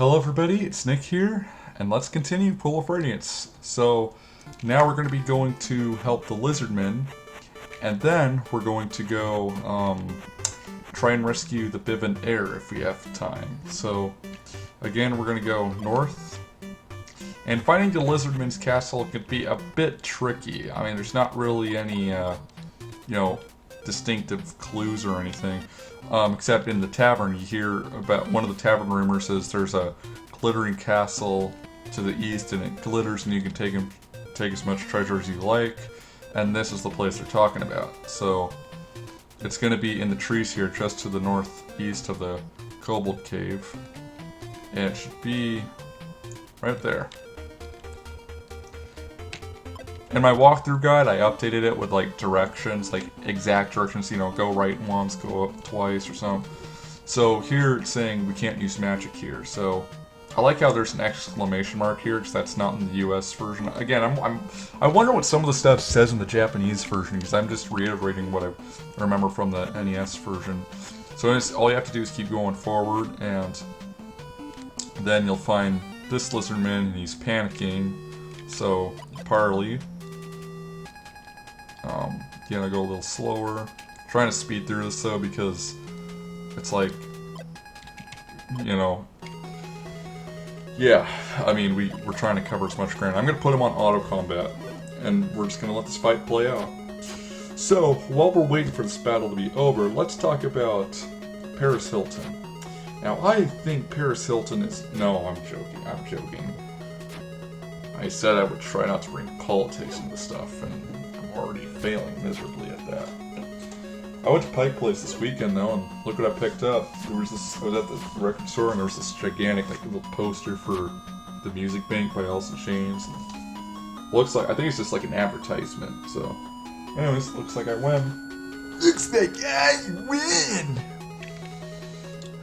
Hello everybody, it's Nick here, and let's continue Pool of Radiance. So, now we're going to be going to help the Lizardmen, and then we're going to go try and rescue the Bivin Heir if we have time. So, again, we're going to go north, and finding the Lizardmen's castle could be a bit tricky. I mean, there's not really any, distinctive clues or anything. Except in the tavern, you hear about one of the tavern rumors says there's a glittering castle to the east and it glitters and you can take as much treasure as you like. And this is the place they're talking about. So it's going to be in the trees here just to the northeast of the Kobold Cave. And it should be right there. In my walkthrough guide, I updated it with like directions, like exact directions, go right once, go up twice or something. So here it's saying we can't use magic here. So I like how there's an exclamation mark here, because that's not in the US version. Again, I wonder what some of the stuff says in the Japanese version, because I'm just reiterating what I remember from the NES version. So all you have to do is keep going forward, and then you'll find this Lizardman, and he's panicking. So Parley. I go a little slower. Trying to speed through this though because it's like, yeah, I mean, we're trying to cover as much ground. I'm going to put him on auto combat, and we're just going to let this fight play out. So, while we're waiting for this battle to be over, let's talk about Paris Hilton. Now, I think Paris Hilton is... No, I'm joking. I said I would try not to bring politics into stuff, and I'm already failing miserably at that. I went to Pike Place this weekend though, and look what I picked up. I was at the record store, and there was this gigantic little poster for the Music Bank by Alice in Chains. And I think it's just like an advertisement. So, anyways, looks like I win. Looks like I win.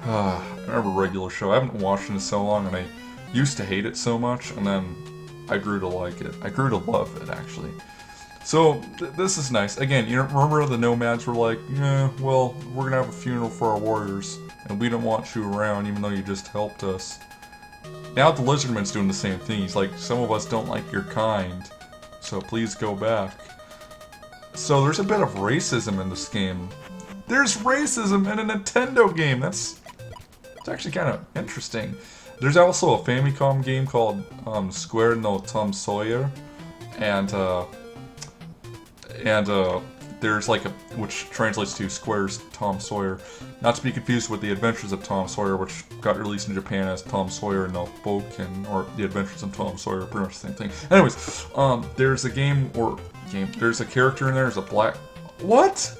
I remember Regular Show. I haven't watched it in so long, and I used to hate it so much, and then I grew to like it. I grew to love it, actually. So, this is nice. Again, remember the nomads were like, yeah, well, we're gonna have a funeral for our warriors, and we don't want you around even though you just helped us. Now the Lizardman's doing the same thing. He's like, some of us don't like your kind, so please go back. So there's a bit of racism in this game. There's racism in a Nintendo game! It's actually kind of interesting. There's also a Famicom game called Square no Tom Sawyer, and there's like which translates to Square's Tom Sawyer, not to be confused with The Adventures of Tom Sawyer, which got released in Japan as Tom Sawyer no Boken, or The Adventures of Tom Sawyer, pretty much the same thing. Anyways, there's a character in there, there's a black... What?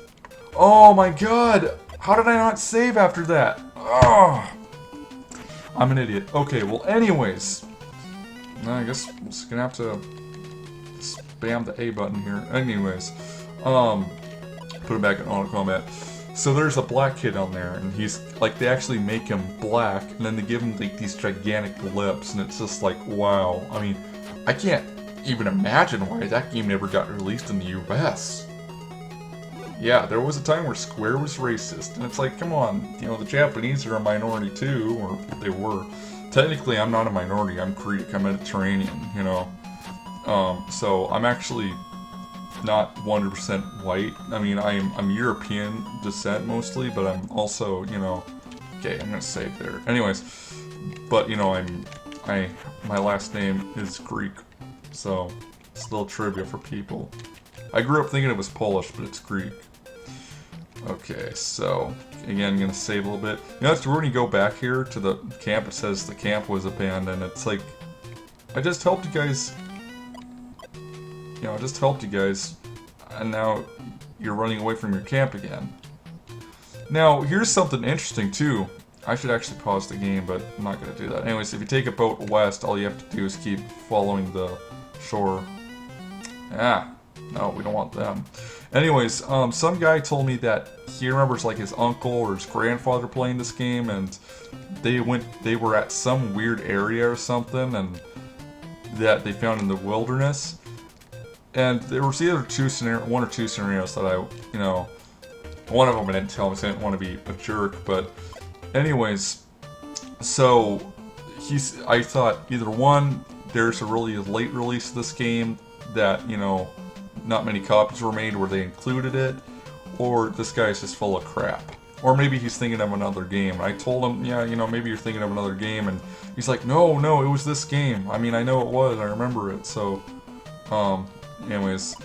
Oh my god! How did I not save after that? Oh, I'm an idiot. Okay, well anyways, I guess I'm just gonna have to spam the A button here. Anyways, put him back in auto combat. So there's a black kid on there, and he's like, they actually make him black, and then they give him like these gigantic lips, and it's just like, wow. I mean, I can't even imagine why that game never got released in the US. Yeah, there was a time where Square was racist, and it's like, come on, the Japanese are a minority too, or they were. Technically, I'm not a minority, I'm Greek, I'm Mediterranean, so I'm actually not 100% white. I mean, I'm European descent mostly, but I'm also, okay, I'm gonna save there. Anyways, but my last name is Greek, so it's a little trivia for people. I grew up thinking it was Polish, but it's Greek. Okay, so again, I'm gonna save a little bit. After when you go back here to the camp, it says the camp was abandoned. It's like, I just helped you guys. And now you're running away from your camp again. Now, here's something interesting too. I should actually pause the game, but I'm not gonna do that. Anyways, if you take a boat west, all you have to do is keep following the shore. No, we don't want them. Anyways, some guy told me that he remembers like his uncle or his grandfather playing this game, and they were at some weird area or something, and that they found in the wilderness. And there was either one or two scenarios that one of them I didn't tell him because I didn't want to be a jerk, but anyways, so I thought either one, there's a really late release of this game that, you know, not many copies were made where they included it, or this guy's just full of crap. Or maybe he's thinking of another game. And I told him, yeah, you know, maybe you're thinking of another game, and he's like, no, it was this game. I mean, I know it was, I remember it, so, anyways,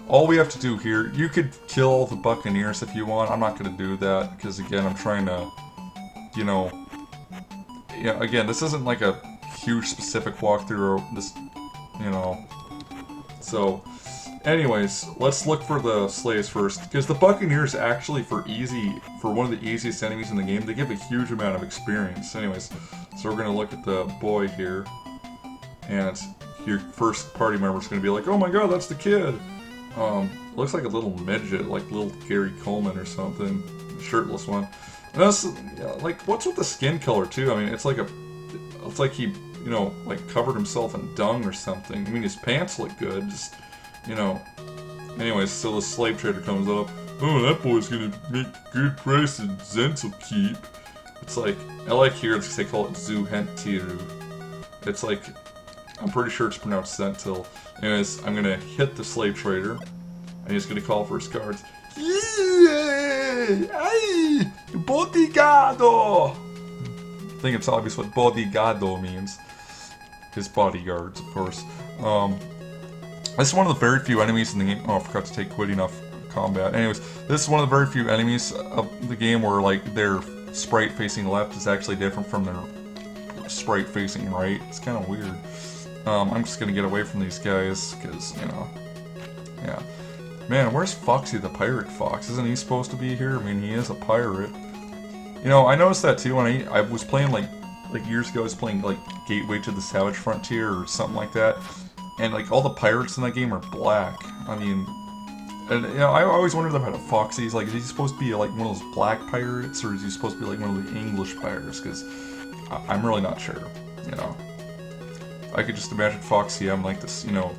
all we have to do here, you could kill the Buccaneers if you want. I'm not going to do that, because again, I'm trying to, you know, yeah, again, this isn't like a huge specific walkthrough, or this, you know, so, anyways, let's look for the slaves first, because the Buccaneers actually, for one of the easiest enemies in the game, they give a huge amount of experience. Anyways, so we're going to look at the boy here, and your first party member is going to be like, oh my god, that's the kid! Looks like a little midget, like little Gary Coleman or something, shirtless one. And that's, like, what's with the skin color too? I mean, it's like he, you know, like covered himself in dung or something. I mean, his pants look good, just, you know. Anyways, so the slave trader comes up. Oh, that boy's gonna make good price and Zentil keep. It's like, I like here, they call it Zuhentiru. It's like, I'm pretty sure it's pronounced Zentil. Anyways, I'm gonna hit the slave trader, and he's gonna call for his guards. Ay, bodigado! I think it's obvious what bodigado means. His bodyguards, of course. This is one of the very few enemies in the game. Oh, I forgot to take quitting off combat. Anyways, this is one of the very few enemies of the game where, like, their sprite facing left is actually different from their sprite facing right. It's kind of weird. I'm just gonna get away from these guys, because, you know, yeah. Man, where's Foxy the Pirate Fox? Isn't he supposed to be here? I mean, he is a pirate. You know, I noticed that too when I was playing, like years ago, I was playing, like, Gateway to the Savage Frontier or something like that, and, like, all the pirates in that game are black. I mean, and, you know, I always wondered about Foxy. He's like, is he supposed to be, like, one of those black pirates, or is he supposed to be, like, one of the English pirates? Because I'm really not sure, you know. I could just imagine Foxy having, like, this, you know,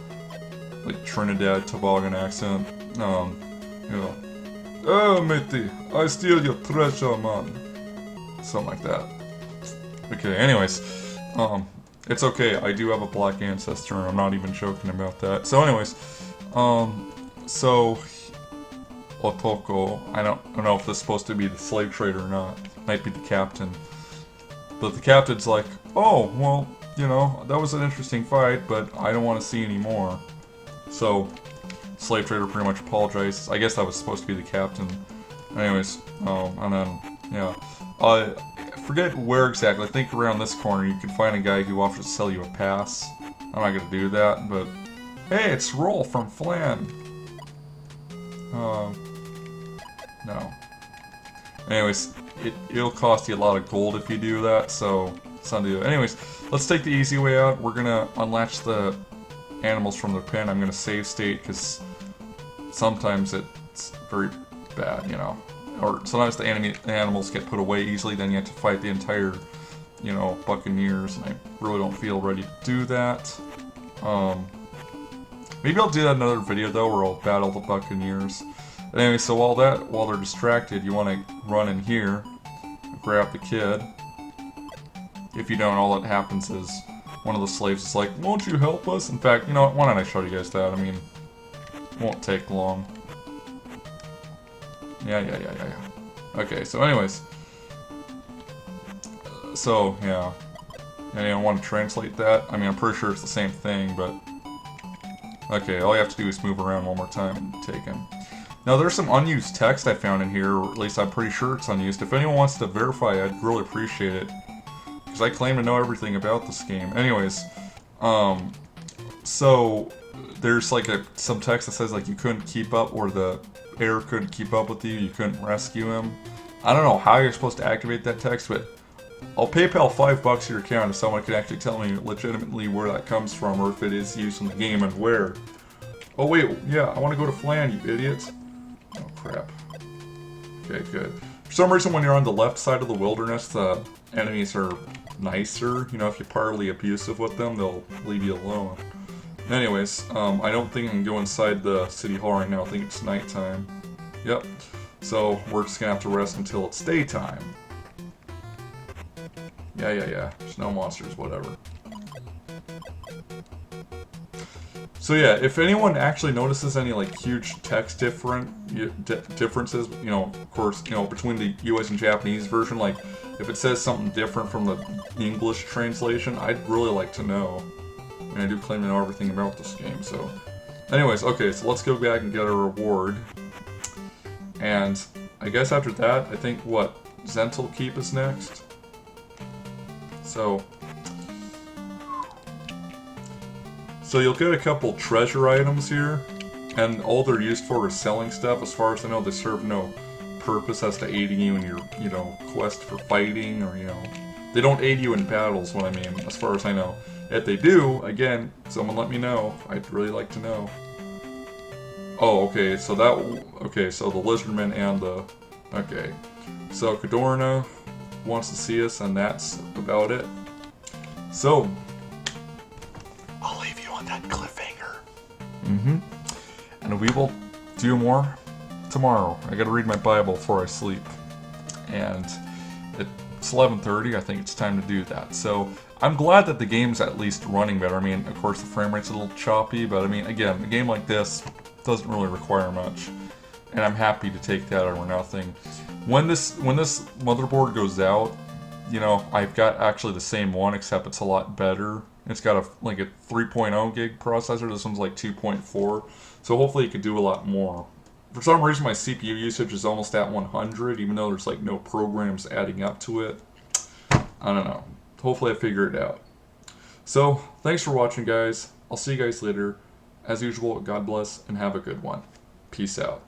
like, Trinidad Tobago accent. You know, oh, matey, I steal your treasure, man. Something like that. Okay, anyways, it's okay, I do have a black ancestor, and I'm not even joking about that. So anyways, so, Otoko, I don't know if this is supposed to be the slave trader or not. Might be the captain. But the captain's like, oh, well, you know, that was an interesting fight, but I don't want to see any more. So, slave trader pretty much apologizes. I guess that was supposed to be the captain. Anyways, and then, yeah. I forget where exactly. I think around this corner you can find a guy who offers to sell you a pass. I'm not gonna do that, but... Hey, it's Roll from Flan! No. Anyways, it'll cost you a lot of gold if you do that, so... it's not do it. Anyways, let's take the easy way out. We're gonna unlatch the animals from the pen. I'm gonna save state, because sometimes it's very bad, you know. Or sometimes the animals get put away easily, then you have to fight the entire, you know, Buccaneers, and I really don't feel ready to do that. Maybe I'll do that in another video, though, where I'll battle the Buccaneers. But anyway, so while they're distracted, you want to run in here, grab the kid. If you don't, all that happens is one of the slaves is like, won't you help us? In fact, you know what, why don't I show you guys that? I mean, it won't take long. Yeah. Okay, so anyways. So, yeah. Anyone want to translate that? I mean, I'm pretty sure it's the same thing, but... Okay, all you have to do is move around one more time and take him. Now, there's some unused text I found in here, or at least I'm pretty sure it's unused. If anyone wants to verify, I'd really appreciate it. Because I claim to know everything about this game. Anyways, so there's like some text that says like you couldn't keep up, or the air couldn't keep up with you, you couldn't rescue him. I don't know how you're supposed to activate that text, but I'll PayPal $5 to your account if someone can actually tell me legitimately where that comes from, or if it is used in the game and where. Oh wait, yeah, I want to go to Flan, you idiots. Oh crap. Okay, good. For some reason when you're on the left side of the wilderness, the enemies are nicer. You know, if you're partly abusive with them, they'll leave you alone. Anyways, I don't think I can go inside the city hall right now. I think it's nighttime. Yep. So, we're just gonna have to rest until it's daytime. Yeah. Snow monsters, whatever. So yeah, if anyone actually notices any like huge text differences, you know, of course, you know, between the U.S. and Japanese version, like if it says something different from the English translation, I'd really like to know. And I do claim to know everything about this game, so. Anyways, okay, so let's go back and get a reward. And I guess after that, I think what Zental Keep is next. So you'll get a couple treasure items here, and all they're used for is selling stuff. As far as I know, they serve no purpose as to aiding you in your, you know, quest for fighting, or, you know, they don't aid you in battles, what I mean, as far as I know. If they do, again, someone let me know. I'd really like to know. Oh, okay, so so the Lizardman and the... Okay. So Cadorna wants to see us, and that's about it. So... I'll leave you on that cliffhanger. And we will do more tomorrow. I gotta read my Bible before I sleep. And it's 11:30, I think it's time to do that. So I'm glad that the game's at least running better. I mean, of course the frame rate's a little choppy, but I mean, again, a game like this doesn't really require much. And I'm happy to take that over nothing. When this motherboard goes out, you know, I've got actually the same one, except it's a lot better. It's got a 3.0 gig processor. This one's like 2.4. So hopefully it could do a lot more. For some reason my CPU usage is almost at 100, even though there's like no programs adding up to it. I don't know. Hopefully I figure it out. So, thanks for watching, guys. I'll see you guys later. As usual, God bless and have a good one. Peace out.